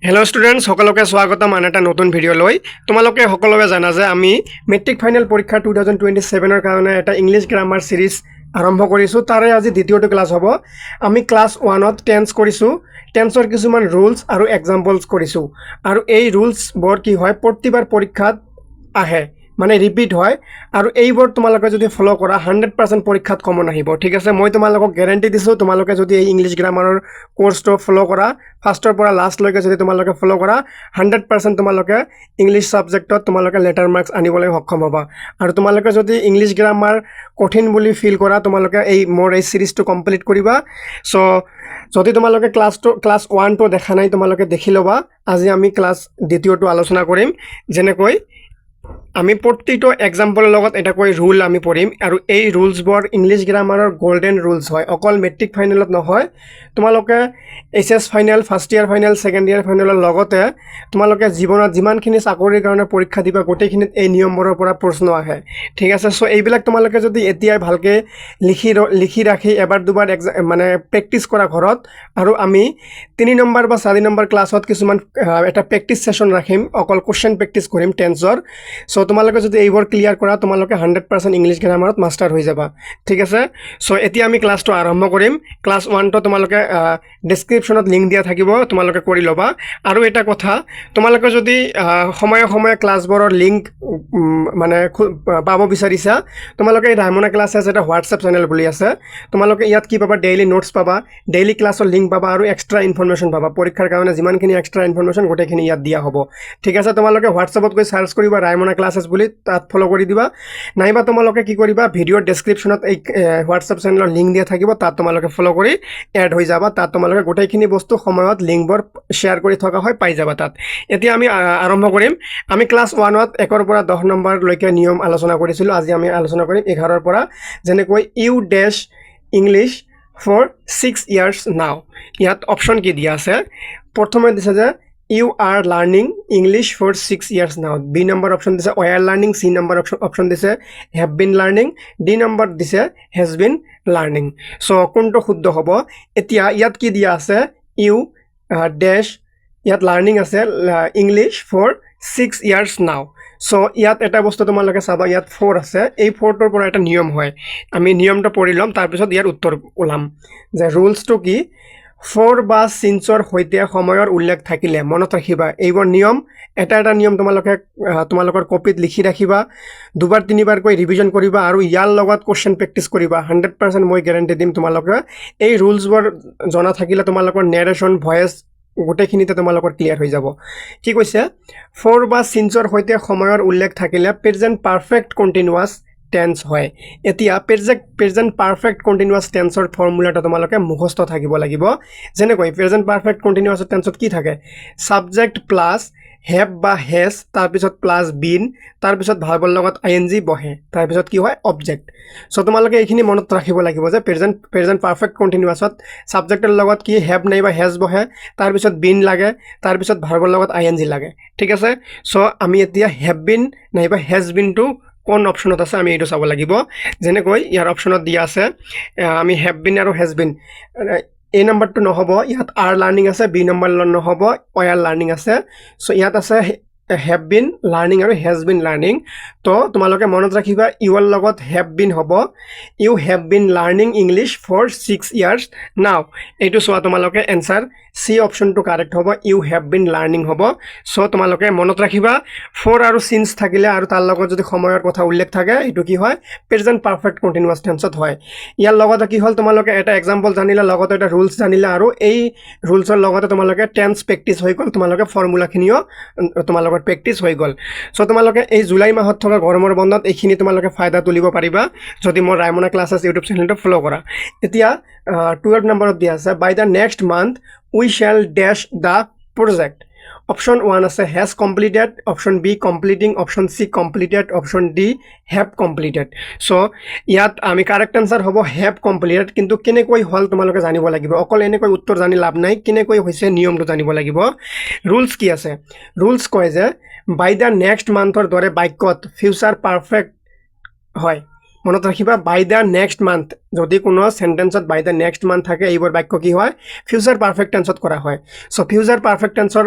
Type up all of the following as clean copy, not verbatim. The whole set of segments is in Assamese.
হেল্ল' ষ্টুডেণ্টছ সকলোকে স্বাগতম আন এটা নতুন ভিডিঅ' লৈ তোমালোকে সকলোৱে জানা যে আমি মেট্ৰিক ফাইনেল পৰীক্ষা 2027 কাৰণে এটা ইংলিছ গ্ৰামাৰ সিৰিজ আৰম্ভ কৰিছোঁ। তাৰে আজি দ্বিতীয়টো ক্লাছ হ'ব। আমি ক্লাছ 1ত টেন্স কৰিছোঁ, টেন্সৰ কিছুমান ৰুলছ আৰু এক্সাম্পলছ কৰিছোঁ। আৰু এই ৰুলছবোৰ কি হয় প্ৰতিবাৰ পৰীক্ষাত আহে, মানে ৰিপিট হয়। আৰু এইবোৰ তোমালোকে যদি ফ'ল' কৰা 100% পৰীক্ষাত কমন আহিব। ঠিক আছে, মই তোমালোকক গেৰেণ্টি দিছোঁ, তোমালোকে যদি এই ইংলিছ গ্ৰামাৰৰ কোৰ্চটো ফ'ল' কৰা, ফাৰ্ষ্টৰ পৰা লাষ্টলৈকে যদি তোমালোকে ফ'ল' কৰা 100% তোমালোকে ইংলিছ ছাবজেক্টত তোমালোকে লেটাৰ মাৰ্কছ আনিবলৈ সক্ষম হ'বা। আৰু তোমালোকে যদি ইংলিছ গ্ৰামাৰ কঠিন বুলি ফিল কৰা, তোমালোকে মোৰ এই চিৰিজটো কমপ্লিট কৰিবা। চ' যদি তোমালোকে ক্লাছ 1টো দেখা নাই, তোমালোকে দেখি ল'বা। আজি আমি ক্লাছ দ্বিতীয়টো আলোচনা কৰিম। যেনেকৈ আমি প্ৰতিটো এক্সাম্পলৰ লগত এটাকৈ ৰুল আমি পঢ়িম। আৰু এই ৰুলছবোৰ ইংলিছ গ্ৰামাৰৰ গল্ডেন ৰুলছ হয়, অকল মেট্ৰিক ফাইনেলত নহয়। তোমালোকে HS final, first year final, second year ফাইনেলৰ লগতে তোমালোকে জীৱনত যিমানখিনি চাকৰিৰ কাৰণে পৰীক্ষা দিবা, গোটেইখিনিত এই নিয়মবোৰৰ পৰা প্ৰশ্ন আহে। ঠিক আছে, চ' এইবিলাক তোমালোকে যদি এতিয়াই ভালকৈ লিখি ৰাখি এবাৰ দুবাৰ মানে প্ৰেক্টিছ কৰা ঘৰত, আৰু আমি 3 নম্বৰ বা 4 নম্বৰ ক্লাছত কিছুমান এটা প্ৰেক্টিছ ছেশ্যন ৰাখিম, অকল কুৱেশ্যন প্ৰেক্টিছ কৰিম টেন্সৰ। চ' তোমালোকে যদি এইবোৰ ক্লিয়াৰ কৰা, তোমালোকে 100% ইংলিছ গ্ৰামাৰত মাষ্টাৰ হৈ যাবা। ঠিক আছে, চ' এতিয়া আমি ক্লাছটো আৰম্ভ কৰিম। ক্লাছ 1টো তোমালোকে ডেছক্ৰিপশ্যনত লিংক দিয়া থাকিব, তোমালোকে কৰি ল'বা। আৰু এটা কথা, তোমালোকে যদি সময়ে সময়ে ক্লাছবোৰৰ লিংক মানে পাব বিচাৰিছা, তোমালোকে এই ৰাইমনা ক্লাছেছ এটা হোৱাটছএপ চেনেল বুলি আছে। তোমালোকে ইয়াত কি পাবা, ডেইলি নোটছ পাবা, ডেইলি ক্লাছৰ লিংক পাবা, আৰু এক্সট্ৰা ইনফৰমেশ্যন পাবা। পৰীক্ষাৰ কাৰণে যিমানখিনি এক্সট্ৰা ইনফৰমেশ্যন গোটেইখিনি ইয়াত দিয়া হ'ব। ঠিক আছে, তোমালোকে হোৱাটছএপত গৈ চাৰ্চ কৰিবা ৰাইমনা ক্লাছেছ বুলি, তাত ফ'ল' কৰি দিবা। নাইবা তোমালোকে কি কৰিবা, ভিডিঅ'ৰ ডেছক্ৰিপশ্যনত এই হোৱাটছএপ চেনেলৰ লিংক দিয়া থাকিব, তাত তোমালোকে ফ'ল' কৰি এড হৈ যাবা। তাত তোমালোকে গোটেইখিনি বস্তু সময়ত লিংকবোৰ শ্বেয়াৰ কৰি থকা হয়, পাই যাবা তাত। এতিয়া আমি আৰম্ভ কৰিম। আমি ক্লাছ 1ত 1ৰ পৰা 10 নম্বৰলৈকে নিয়ম আলোচনা কৰিছিলোঁ। আজি আমি আলোচনা কৰিম 11ৰ পৰা। যেনেকৈ you dash English for 6 years নাও। ইয়াত অপশ্যন কি দিয়া আছে, প্ৰথমে দিছে যে you are learning English for 6 years now. B number option দিছে were learning. C number option দিছে have been learning. D number দিছে হেজ বিন লাৰ্ণিং। চ' কোনটো শুদ্ধ হ'ব? এতিয়া ইয়াত কি দিয়া আছে, ইউ ডেছ, ইয়াত লাৰ্ণিং আছে ইংলিছ ফৰ 6 years নাও। চ' ইয়াত এটা বস্তু তোমালোকে চাবা, ইয়াত 4 আছে। এই 4টোৰ পৰা এটা নিয়ম হয়, আমি নিয়মটো পঢ়ি ল'ম, তাৰপিছত ইয়াৰ উত্তৰ ওলাম যে ৰুলছটো কি। 4 বা চিন্সৰ সৈতে সময়ৰ উল্লেখ থাকিলে মনত ৰাখিবা। এইবোৰ নিয়ম, এটা নিয়ম তোমালোকৰ কপিত লিখি ৰাখিবা, 2বাৰ 3বাৰকৈ ৰিভিজন কৰিবা, আৰু ইয়াৰ লগত কুৱেশ্যন প্ৰেক্টিছ কৰিবা। 100% মই গেৰেণ্টি দিম তোমালোকে এই ৰুলছবোৰ জনা থাকিলে তোমালোকৰ নেৰেশ্যন, ভইচ গোটেইখিনিতে তোমালোকৰ ক্লিয়াৰ হৈ যাব। কি কৈছে, 4 বা চিন্সৰ সৈতে সময়ৰ উল্লেখ থাকিলে প্ৰেজেণ্ট পাৰফেক্ট কণ্টিনিউৱাছ টেন্স হয়। এতিয়া প্ৰেজেণ্ট পাৰফেক্ট কণ্টিনিউৱাছ টেন্সৰ ফৰ্মুলাটো তোমালোকে মুখস্থ থাকিব লাগিব। যেনেকৈ প্ৰেজেণ্ট পাৰফেক্ট কণ্টিনিউৱাছ টেন্সত কি থাকে, ছাবজেক্ট প্লাছ হেভ বা হেজ, তাৰপিছত প্লাছ বিন, তাৰপিছত ভাৰ্বৰ লগত ING বহে, তাৰপিছত কি হয় অবজেক্ট। চ' তোমালোকে এইখিনি মনত ৰাখিব লাগিব যে প্ৰেজেণ্ট পাৰফেক্ট কণ্টিনিউৱাছত ছাবজেক্টৰ লগত কি হেভ নাইবা হেজ বহে, তাৰপিছত বিন লাগে, তাৰপিছত ভাৰ্বৰ লগত ING লাগে। ঠিক আছে, চ' আমি এতিয়া হেভ বিন নাইবা হেজ বিনটো কোন অপশ্যনত আছে আমি এইটো চাব লাগিব। যেনেকৈ ইয়াৰ অপশ্যনত দিয়া আছে আমি হেভ বিন আৰু হেজ বিন, এই নম্বৰটো নহ'ব, ইয়াত আৰ লাৰ্ণিং আছে, বি নম্বৰ নহ'ব, ৱেৰ লাৰ্ণিং আছে। চ' ইয়াত আছে হেভ বিন লাৰ্ণিং আৰু হেজ বিন লাৰ্ণিং। তো তোমালোকে মনত ৰাখিবা, ইউৰ লগত হেভ বিন হ'ব, you have been learning English for 6 years now. এইটো চোৱা, তোমালোকে এনচাৰ চি অপশ্যনটো কাৰেক্ট হ'ব, ইউ হেভ বিন লাৰ্ণিং হ'ব। চ' তোমালোকে মনত ৰাখিবা, 4 আৰু চিন্স থাকিলে আৰু তাৰ লগত যদি সময়ৰ কথা উল্লেখ থাকে, এইটো কি হয় প্ৰেজেণ্ট পাৰফেক্ট কণ্টিনিউৱাছ টেন্সত হয়। ইয়াৰ লগতে কি হ'ল, তোমালোকে এটা এক্সাম্পল জানিলা, লগতে এটা ৰুলছ জানিলা, আৰু এই ৰুলছৰ লগতে তোমালোকে টেন্স প্ৰেক্টিছ হৈ গ'ল, তোমালোকে ফৰ্মুলাখিনিও তোমালোকৰ প্ৰেক্টিছ হৈ গ'ল। চ' তোমালোকে এই জুলাই মাহত থকা গৰমৰ বন্ধত এইখিনি তোমালোকে ফাইদা তুলিব পাৰিবা যদি মোৰ ৰাইমনা ক্লাছেছ ইউটিউব চেনেলটো ফ'ল' কৰা। এতিয়া 12 নম্বৰত দিয়া আছে, by the next month we shall dash the project. Option 1 আছে has completed, option B completing, option C completed, option D have completed. So' ইয়াত আমি কাৰেক্ট এনচাৰ হ'ব হেভ কমপ্লিটেড। কিন্তু কেনেকৈ হ'ল তোমালোকে জানিব লাগিব, অকল এনেকৈ উত্তৰ জানি লাভ নাই, কেনেকৈ হৈছে নিয়মটো জানিব লাগিব। ৰুলছ কি আছে, ৰুলছ কয় যে বাই দ্য নেক্সট মান্থৰ দৰে বাক্যত ফিউচাৰ পাৰফেক্ট হয়। মনত ৰাখিবা বাই দ্য নেক্সট মান্থ যদি কোনো সেন্টেন্সত বাই দ্য নেক্সট মান্থ থাকে এইবোৰ বাক্য কি হয় ফিউচাৰ পাৰফেক্ট টেন্সত কৰা হয় সো ফিউচাৰ পাৰফেক্ট টেন্সৰ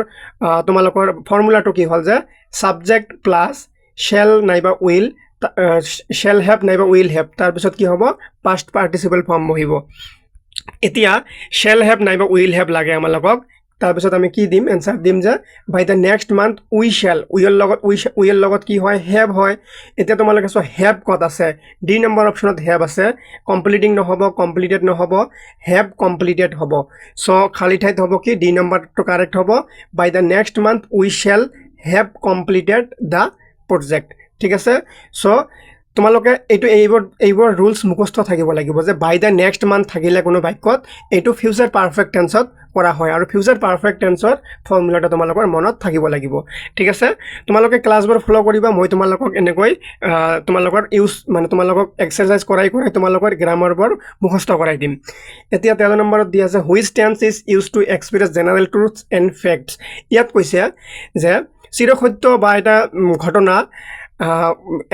তোমালোকৰ ফৰ্মুলাটো কি হ'ল যে সাবজেক্ট প্লাস শ্যাল নাইবা উইল শ্যাল হ্যাভ নাইবা উইল হ্যাভ তাৰপিছত কি হ'ব পাষ্ট পাৰ্টিসিপল ফৰ্ম বহিব এতিয়া শ্যাল হ্যাভ নাইবা উইল হ্যাভ লাগে আমালোকক তাৰপিছত আমি কি দিম এনসাৰ দিম যে by the next month we shall উইৰ লগত কি হয় হ্যাভ হয় এতিয়া তোমালোকে সো হ্যাভ কত আছে ডি নম্বৰ অপচনত হ্যাভ আছে কমপ্লিটিং নহব কমপ্লিটেড নহব হ্যাভ কমপ্লিটেড হ'ব সো খালি ঠাইত হ'ব কি ডি নম্বৰটো কাৰেক্ট হ'ব by the next month we shall have completed the project ঠিক আছে সো তোমালোকে এইবোৰ ৰুলছ মুখস্থ থাকিব লাগিব যে বাই দ্য নেক্সট মান্থ থাকিলে কোনো বাক্যত এইটো ফিউচাৰ পাৰফেক্ট টেন্সত কৰা হয় আৰু ফিউচাৰ পাৰফেক্ট টেন্সৰ ফৰ্মুলাটো তোমালোকৰ মনত থাকিব লাগিব ঠিক আছে তোমালোকে ক্লাছবোৰ ফলো কৰিবা মই তোমালোকক এনেকৈ তোমালোকৰ মানে তোমালোকক এক্সাৰসাইজ কৰাই তোমালোকৰ গ্ৰামাৰবোৰ মুখস্থ কৰাই দিম এতিয়া 13 নম্বৰত দিয়া আছে which tense is use to express general truths and facts ইয়াত কৈছে যে চিৰসত্য বা এটা ঘটনা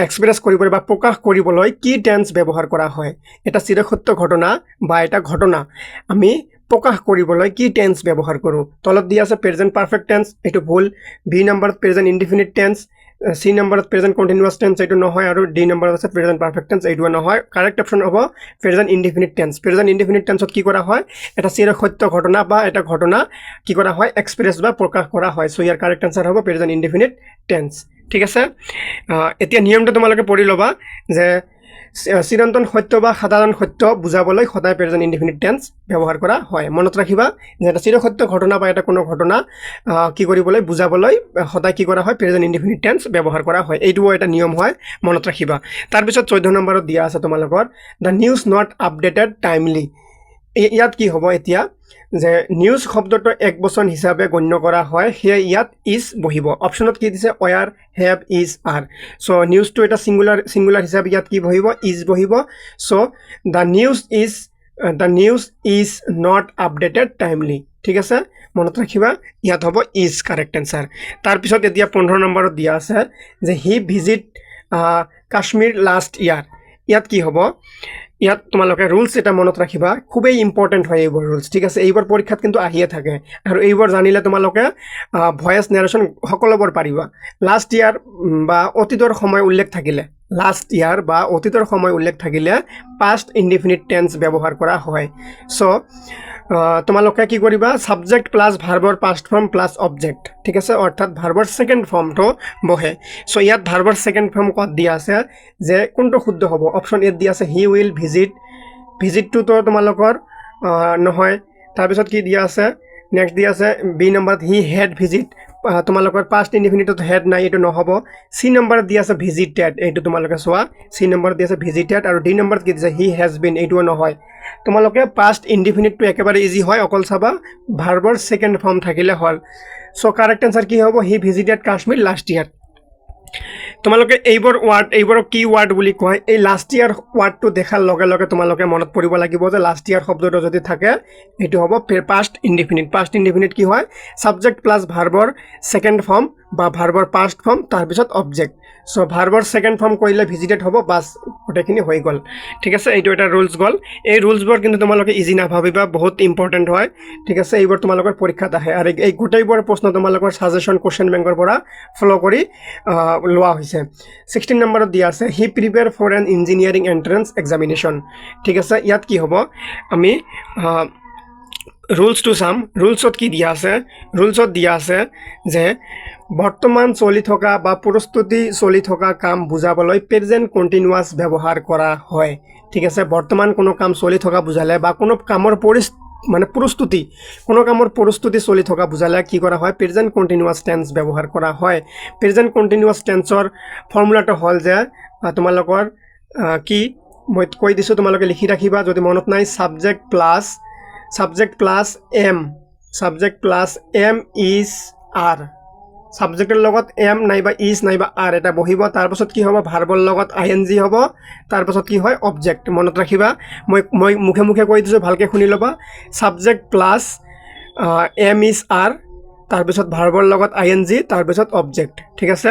এক্সপ্ৰেছ কৰিবলৈ বা প্ৰকাশ কৰিবলৈ কি টেন্স ব্যৱহাৰ কৰা হয় এটা চিৰসত্য ঘটনা বা এটা ঘটনা আমি প্ৰকাশ কৰিবলৈ কি টেন্স ব্যৱহাৰ কৰোঁ তলত দিয়া আছে প্ৰেজেন্ট পাৰফেক্ট টেন্স এইটো ভুল বি নম্বৰত প্ৰেজেন্ট ইনডিফিনিট টেন্স সি নম্বৰত প্ৰেজেন্ট কন্টিনিউয়াছ টেন্স এইটো নহয় আৰু ডি নম্বৰত আছে প্ৰেজেন্ট পাৰফেক্ট টেন্স এইটো নহয় কাৰেক্ট অপচন হ'ব present indefinite tense present indefinite টেন্সত কি কৰা হয় এটা চিৰসত্য ঘটনা বা এটা ঘটনা কি কৰা হয় এক্সপ্ৰেছ বা প্ৰকাশ কৰা হয় সো ইয়াৰ কাৰেক্ট আনসাৰ হ'ব প্ৰেজেন্ট ইনডিফিনিট টেন্স ঠিক আছে এতিয়া নিয়মটো তোমালোকে পঢ়ি ল'বা যে চিৰন্তন সত্য বা সাধাৰণ সত্য বুজাবলৈ সদায় প্ৰেজেন্ট ইনডিফিনিট টেন্স ব্যৱহাৰ কৰা হয় মনত ৰাখিবা যে এটা চিৰসত্য ঘটনা বা এটা কোনো ঘটনা কি কৰিবলৈ বুজাবলৈ সদায় কি কৰা হয় প্ৰেজেন্ট ইনডিফিনিট টেন্স ব্যৱহাৰ কৰা হয় এইটোও এটা নিয়ম হয় মনত ৰাখিবা তাৰপিছত 14 নম্বৰত দিয়া আছে তোমালোকৰ the news not updated timely ইয়াত কি হ'ব এতিয়া যে নিউজ শব্দটো এক বচন হিচাপে গণ্য কৰা হয় হে ইয়াত ইজ বহিব অপচনত কি দিছে were have is are so নিউজটো এটা সিঙ্গুলার হিচাপে ইয়াত কি বহিব ইজ বহিব so the news is not updated timely ঠিক আছে মনত ৰাখিবা ইয়াত হ'ব ইজ কাৰেক্ট আনসাৰ তাৰপিছত এতিয়া 15 নম্বৰত দিয়া আছে যে হি ভিজিট কাশ্মীৰ লাষ্ট ইয়াৰ ইয়াত কি হ'ব ইয়াত তোমালোকে ৰুলছ এটা মনত ৰাখিবা খুবেই ইম্পৰ্টেণ্ট হয় এইবোৰ ৰুলছ ঠিক আছে এইবোৰ পৰীক্ষাত কিন্তু আহিয়ে থাকে আৰু এইবোৰ জানিলে তোমালোকে ভয়েস নেৰেশ্যন সকলোবোৰ পাৰিবা লাষ্ট ইয়াৰ বা অতীতৰ সময় উল্লেখ থাকিলে লাষ্ট ইয়াৰ বা অতীতৰ সময় উল্লেখ থাকিলে পাষ্ট ইনডিফিনিট টেন্স ব্যৱহাৰ কৰা হয় সো তোমালোকে কি কৰিবা সাবজেক্ট প্লাস ভাৰ্বৰ পাষ্ট ফৰ্ম প্লাস অবজেক্ট ঠিক আছে অৰ্থাৎ ভাৰ্বৰ সেকেন্ড ফৰ্মটো বহে সো ইয়াত ভাৰ্বৰ সেকেন্ড ফর্ম কত দিয়া আছে যে কোনটো শুদ্ধ হ'ব অপশন এ দিয়া আছে হি উইল ভিজিটটো তো তোমালোকৰ নহয় তাৰপিছত কি দিয়া আছে নেক্সট দিয়া আছে বি নম্বৰত হি হেড ভিজিট তোমালোকৰ পাষ্ট ইনডিফিনিটত হেড নাই এইটো নহব সি নম্বৰত দিয়া আছে ভিজিটেড এইটো তোমালোকে চোৱা সি নম্বৰত দিয়া আছে ভিজিটেড আৰু ডি নম্বৰত কি দিছে হি হেজ বিন এইটো নহয় তোমালোকে পাষ্ট ইনডিফিনিটটো একেবাৰে ইজি হয় অকল চাবা ভাৰ্বৰ সেকেন্ড ফৰ্ম থাকিলে হল সো কাৰেক্ট আনসাৰ কি হ'ব he visited Kashmir last year তোমালোকে এইবোৰ কি ওয়াৰ্ড বুলি কয় এই লাষ্ট ইয়াৰ ওয়াৰ্ডটো দেখাৰ লগে লগে তোমালোকে মনত পৰিব লাগিব যে লাষ্ট ইয়াৰ শব্দটো যদি থাকে এইটো হ'ব পাষ্ট ইনডিফিনিট কি হয় সাবজেক্ট প্লাস ভাৰ্বৰ সেকেন্ড ফৰ্ম বা ভাৰ্বৰ পাষ্ট ফৰ্ম তাৰপিছত অবজেক্ট সো ভাৰ্বৰ সেকেন্ড ফৰ্ম কৰিলে ভিজিটেড হ'ব বাস গোটেইখিনি হৈ গ'ল ঠিক আছে এইটো এটা ৰুলছ গ'ল এই ৰুলছবোৰ কিন্তু তোমালোকে ইজি নাভাবিবা বহুত ইম্পৰ্টেণ্ট হয় ঠিক আছে এইবোৰ তোমালোকৰ পৰীক্ষাত আহে আৰু এই গোটেইবোৰ প্ৰশ্ন তোমালোকৰ সাজেশন কোশ্চেন বেংকৰ পৰা ফলো কৰি লোৱা হৈছে 16 নম্বৰত দিয়া আছে he prepare for an engineering entrance examination ঠিক আছে ইয়াত কি হ'ব আমি ৰুলছটো চাম ৰুলছত কি দিয়া আছে ৰুলছত দিয়া আছে যে বৰ্তমান চলি থকা বা প্ৰস্তুতি চলি থকা কাম বুজাবলৈ প্ৰেজেন্ট কন্টিনিউয়াছ ব্যৱহাৰ কৰা হয় ঠিক আছে বৰ্তমান কোনো কাম চলি থকা বুজালে বা কোনো কামৰ প্ৰস্তুতি কোনো কামৰ প্ৰস্তুতি চলি থকা বুজালে কি কৰা হয় প্ৰেজেন্ট কন্টিনিউয়াছ টেন্স ব্যৱহাৰ কৰা হয় প্ৰেজেন্ট কন্টিনিউয়াছ টেন্সৰ ফৰ্মুলাটো হ'ল যে তোমালোকৰ কি মই কৈ দিছো তোমালোকে লিখি ৰাখিবা যদি মনত নাই subject plus M is are সাবজেক্টেৰ লগত এম নাইবা ইজ নাইবা আৰ এটা বহিব তাৰপাছত কি হ'ব ভাৰ্বৰ লগত আইএনজি হ'ব তাৰপাছত কি হয় অবজেক্ট মনত ৰাখিবা মই মুখে মুখে কৈ দিছো ভালকে শুনি ল'বা সাবজেক্ট প্লাস এম ইজ আর তাৰপিছত ভাৰ্বৰ লগত ING তাৰপিছত অবজেক্ট ঠিক আছে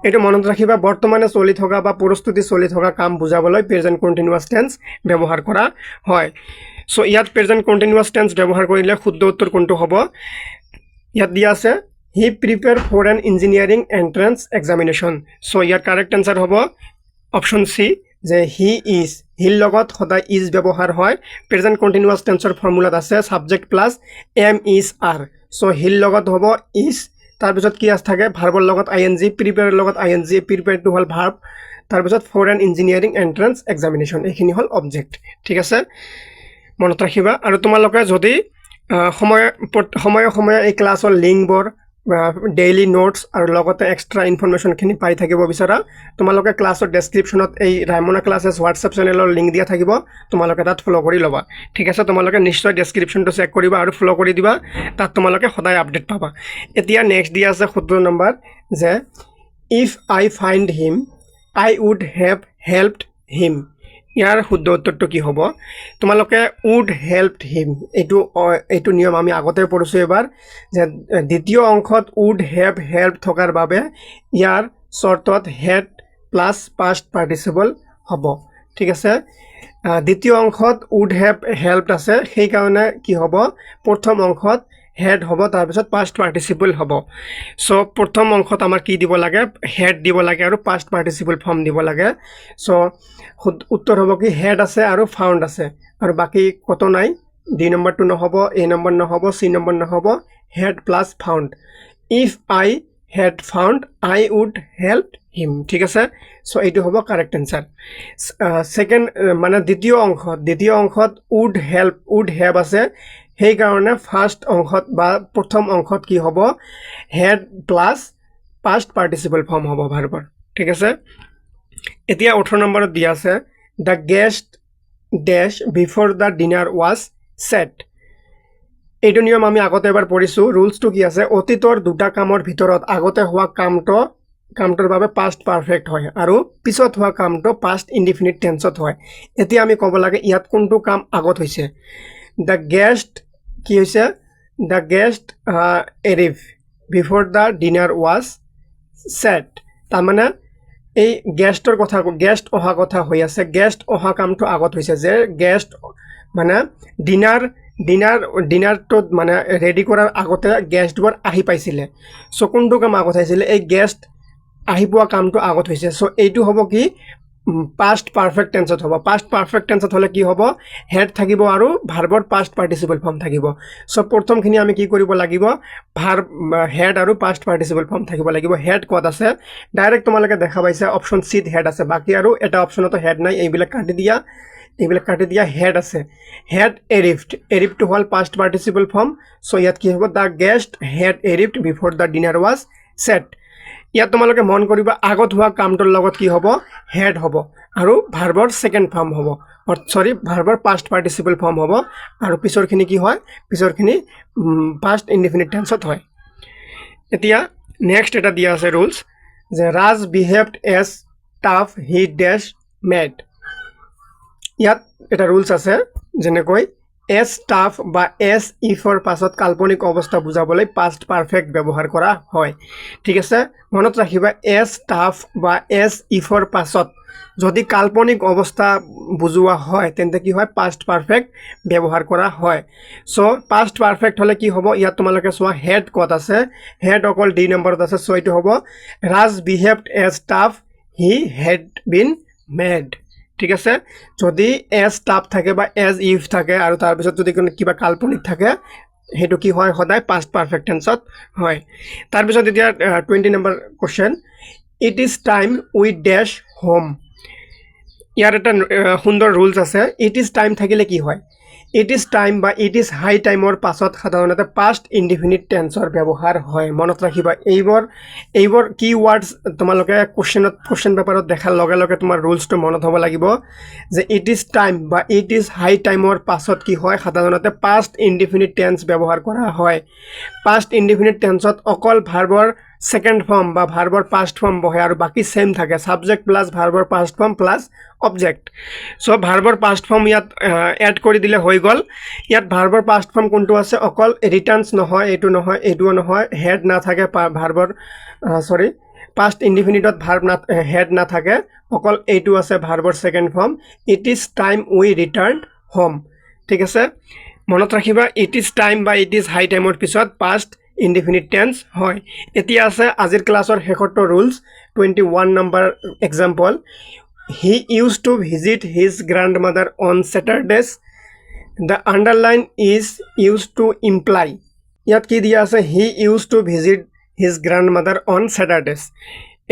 এইটো মনত ৰাখিবা বৰ্তমানে চলি থকা বা প্ৰস্তুতি চলি থকা কাম বুজাবলৈ প্ৰেজেন্ট কন্টিনিউয়াস টেন্স ব্যৱহাৰ কৰা হয় সো ইয়াত প্ৰেজেন্ট কন্টিনিউয়াস টেন্স ব্যৱহাৰ কৰিলে শুদ্ধ উত্তৰ কোনটো হ'ব ইয়াত দিয়া আছে he prepare for an engineering entrance examination so ইয়াৰ কাৰেক্ট আনসাৰ হ'ব অপশন সি যে হি ইজ হিৰ লগত সদায় ইজ ব্যৱহাৰ হয় প্ৰেজেন্ট কন্টিনিউয়াস টেন্সৰ ফৰ্মুলাত আছে subject plus M is are so here লগত হ'ব ইজ তাৰপিছত কি আছে থাকে ভাৰ্বৰ লগত ING প্ৰিপেয়াৰৰ লগত ING প্ৰিপেয়াৰটো হ'ল ভাৰ্ব তাৰপিছত for an engineering entrance examination এইখিনি হ'ল অবজেক্ট ঠিক আছে মনত ৰাখিবা আৰু তোমালোকে যদি সময়ে এই ক্লাছৰ লিংকবোৰ ডেইলি নোটস আৰু লগতে এক্সট্ৰা ইনফৰমেশ্যনখিনি পাই থাকিব বিচাৰা তোমালোকে ক্লাছৰ ডেছক্ৰিপশ্যনত এই ৰাইমনা ক্লাছেছ হোৱাটছএপ চেনেলৰ লিংক দিয়া থাকিব তোমালোকে তাত ফলো কৰি ল'বা ঠিক আছে তোমালোকে নিশ্চয় ডেছক্ৰিপশ্যনটো চেক কৰিবা আৰু ফলো কৰি দিবা তাত তোমালোকে সদায় আপডেট পাবা এতিয়া নেক্সট দিয়া আছে 17 নম্বৰ যে if I find him I would have helped him ইয়াৰ শুদ্ধ উত্তৰটো কি হ'ব তোমালোকে উড হেল্পড হিম এইটো নিয়ম আমি আগতে পঢ়িছোঁ এবাৰ যে দ্বিতীয় অংশত উড হেভ হেল্প থকাৰ বাবে ইয়াৰ চৰ্তত হেড প্লাছ পাষ্ট পাৰ্টিচিপল হ'ব ঠিক আছে দ্বিতীয় অংশত উড হেভ হেল্পড আছে সেইকাৰণে কি হ'ব প্ৰথম অংশত হেড হ'ব তাৰপিছত পাষ্ট পাৰ্টিচিপল হ'ব সো প্ৰথম অংশত আমাৰ কি দিব লাগে হেড দিব লাগে আৰু পাষ্ট পাৰ্টিচিপল ফৰ্ম দিব লাগে সো উত্তৰ হ'ব কি হেড আছে আৰু ফাউণ্ড আছে আৰু বাকি কত নাই ডি নম্বৰটো নহ'ব এ নম্বৰ নহ'ব সি নম্বৰ নহ'ব had plus found if I had found I would help him ঠিক আছে সো এইটো হ'ব কাৰেক্ট আনসাৰ সেকেন্ড মানে দ্বিতীয় অংশত উড হেভ আছে সেইকাৰণে ফাৰ্স্ট অংশত বা প্ৰথম অংশত কি হ'ব had plus past participle form হ'ব ভাৰ্বৰ ঠিক আছে এতিয়া 18 নম্বৰত দিয়া আছে the guest dash before the dinner was set এইটো নিয়ম আমি আগতে এবাৰ পঢ়িছোঁ ৰুলছটো কি আছে অতীতৰ দুটা কামৰ ভিতৰত আগতে হোৱা কামটোৰ বাবে পাষ্ট পাৰফেক্ট হয় আৰু পিছত হোৱা কামটো পাষ্ট ইনডিফিনিট টেন্সত হয় এতিয়া আমি ক'ব লাগে ইয়াত কোনটো কাম আগত হৈছে দ্য গেষ্ট কি হৈছে the guest arrive before the dinner was set তাৰমানে এই গেষ্ট অহা কথা হৈ আছে গেষ্ট অহা কামটো আগত হৈছে যে গেষ্ট মানে ডিনাৰটোত মানে ৰেডি কৰাৰ আগতে গেষ্টবোৰ আহি পাইছিলে সো কোনটো কাম আগত হৈছিলে এই গেষ্ট আহি পোৱা কামটো আগত হৈছে সো এইটো হ'ব কি পাষ্ট পাৰফেক্ট টেন্সত হ'ব পাষ্ট পাৰফেক্ট টেন্সত হ'লে কি হ'ব হেড থাকিব আৰু ভাৰ্বৰ পাষ্ট পাৰ্টিচিপল ফৰ্ম থাকিব সো প্ৰথমখিনি আমি কি কৰিব লাগিব ভাৰ্ব হেড আৰু পাষ্ট পাৰ্টিচিপল ফৰ্ম থাকিব লাগিব হেড ক'ত আছে ডাইৰেক্ট তোমালোকে দেখা পাইছা অপশন চিত হেড আছে বাকি আৰু এটা অপশনতো হেড নাই এইবিলাক কাটি দিয়া হেড আছে হেড এৰিভড হ'ল পাষ্ট পাৰ্টিচিপল ফৰ্ম সো ইয়াত কি হ'ব the guest had arrived before the dinner was set ইয়াত তোমালোকে মন কৰিবা আগত হোৱা কামটোৰ লগত কি হ'ব হেড হ'ব আৰু ভাৰ্বৰ সেকেন্ড ফৰ্ম হ'ব ভাৰ্বৰ পাষ্ট পাৰ্টিচিপল ফৰ্ম হ'ব আৰু পিছৰখিনি কি হয় পিছৰখিনি পাষ্ট ইনডিফিনিট টেন্সত হয় এতিয়া নেক্সট এটা দিয়া আছে ৰুলছ যে ৰাজ বিহেভড এজ টাফ হি ডেশ মেড ইয়াত এটা ৰুলছ আছে যেনেকৈ এজ টাফ বা এজ ইফৰ পাছত কাল্পনিক অৱস্থা বুজাবলৈ পাষ্ট পাৰফেক্ট ব্যৱহাৰ কৰা হয় ঠিক আছে মনত ৰাখিবা এজ টাফ বা এজ ইফৰ পাছত যদি কাল্পনিক অৱস্থা বুজোৱা হয় তেন্তে কি হয় পাষ্ট পাৰফেক্ট ব্যৱহাৰ কৰা হয় সো পাষ্ট পাৰফেক্ট হ'লে কি হ'ব ইয়াত তোমালোকে চোৱা হেড ক'ত আছে হেড অকল ডি নম্বৰত আছে সো এইটো হ'ব Raj behaved as tough he had been made ঠিক আছে যদি এজ টাফ থাকে বা এজ ইফ থাকে আৰু তাৰপিছত যদি কোনো কিবা কাল্পনিক থাকে হেতু কি হয় সদায় পাষ্ট পাৰফেক্ট টেন্সত হয় তাৰপিছত এতিয়া 20 নম্বৰ question it is time we dash home ইয়াৰ এটা সুন্দৰ ৰুলছ আছে ইট ইজ টাইম থাকিলে কি হয় ইট ইজ টাইম বা ইট ইজ হাই টাইমৰ পাছত সাধাৰণতে পাষ্ট ইনডিফিনিট টেন্সৰ ব্যৱহাৰ হয় মনত ৰাখিবা এইবোৰ কি ৱৰ্ডছ তোমালোকে কোশ্চেন পেপাৰত দেখাৰ লগে লগে তোমাৰ ৰুলছটো মনত হ'ব লাগিব যে ইট ইজ টাইম বা ইট ইজ হাই টাইমৰ পাছত কি হয় সাধাৰণতে পাষ্ট ইনডিফিনিট টেন্স ব্যৱহাৰ কৰা হয় পাষ্ট ইনডিফিনিট টেন্সত অকল ভাৰ্বৰ সেকেন্ড ফৰ্ম বা ভাৰ্বৰ পাষ্ট ফৰ্ম বহে আৰু বাকি সেম থাকে সাবজেক্ট প্লাস ভাৰ্বৰ past form plus object so ভাৰ্বৰ পাষ্ট ফৰ্ম ইয়াত এড কৰি দিলে হৈ গ'ল ইয়াত ভাৰ্বৰ পাষ্ট ফৰ্ম কোনটো আছে অকল ৰিটাৰ্নছ নহয় এইটো নহয় হেড নাথাকে ভাৰ্বৰ সৰি past indefinite verb not head na thake okol eitu ase verb or second form it is time we returned home ঠিক আছে মনত ৰাখিবা it is time বা it is high time or pisot past indefinite tense hoy etia ase ajir class or hekoto rules 21 number example he used to visit his grandmother on Saturdays the underline is used to imply yat ki dia ase he used to visit his grandmother on Saturdays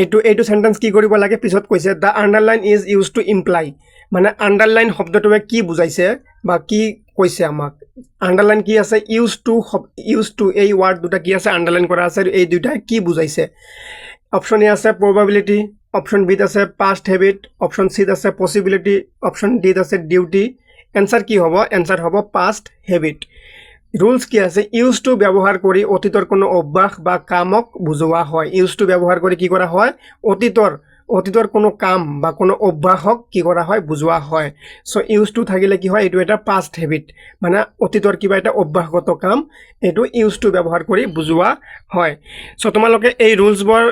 এইটো সেন্টেন্স কি কৰিব লাগে পিছত কৈছে the underline is used to imply মানে আন্ডারলাইন শব্দটোৱে কি বুজাইছে বা কি কৈছে আমাক আন্ডারলাইন কি আছে used to এই ওয়ার্ড দুটা কি আছে আন্ডারলাইন কৰা আছে এই দুটা কি বুজাইছে অপশন এ আছে probability অপশন বি আছে past habit অপশন সি আছে possibility অপশন ডি আছে duty এনসার কি হ'ব এনসার হ'ব past habit রুলস কি আছে ইউজ টু ব্যবহার কৰি অতীতৰ কোনো অভ্যাস বা কামক বুজোৱা হয় ইউজ টু ব্যবহাৰ কৰি কি কৰা হয় অতীতৰ কোনো কাম বা কোনো অভ্যাসক কি কৰা হয় বুজোৱা হয় সো ইউজ টু থাকিলে কি হয় এটো এটা পাস্ট হ্যাবিট মানে অতীতৰ কিবা এটা অভ্যাসগত কাম এটো ইউজ টু ব্যবহাৰ কৰি বুজোৱা হয় সো তোমালোকে এই ৰুলসবোৰ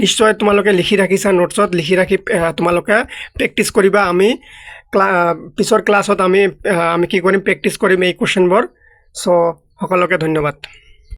নিশ্চয় তোমালোকে লিখি ৰাখিছা নোটছত লিখি ৰাখি তোমালোকে প্ৰ্যাকটিছ কৰিবা আমি পিছৰ ক্লাছত আমি কি কৰিম প্ৰ্যাকটিছ কৰিম এই কোৱেশ্চনবোৰ সো সকলোকে ধন্যবাদ